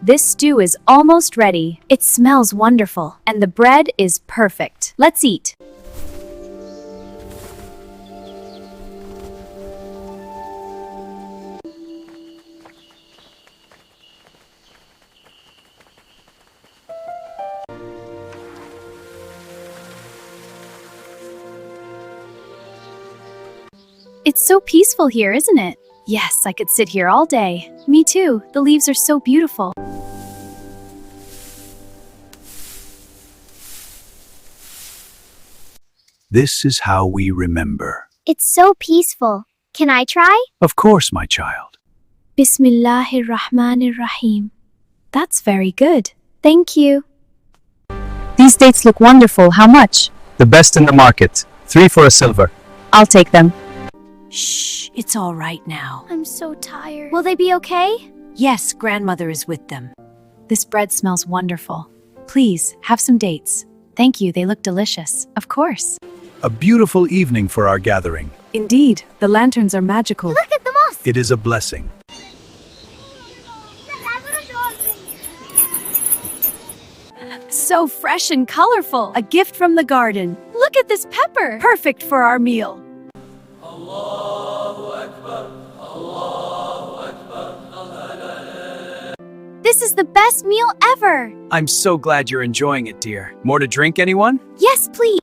This stew is almost ready. It smells wonderful, and the bread is perfect. Let's eat. It's so peaceful here, isn't it? Yes, I could sit here all day. Me too. The leaves are so beautiful. This is how we remember. It's so peaceful. Can I try? Of course, my child. Bismillahirrahmanirrahim. That's very good. Thank you. These dates look wonderful. How much? The best in the market. 3 for a silver. I'll take them. Shh, it's all right now. I'm so tired. Will they be okay? Yes, grandmother is with them. This bread smells wonderful. Please, have some dates. Thank you, they look delicious. Of course. A beautiful evening for our gathering. Indeed, the lanterns are magical. Look at the mosque. It is a blessing. So fresh and colorful. A gift from the garden. Look at this pepper. Perfect for our meal. This is the best meal ever. I'm so glad you're enjoying it, dear. More to drink, anyone? Yes, please.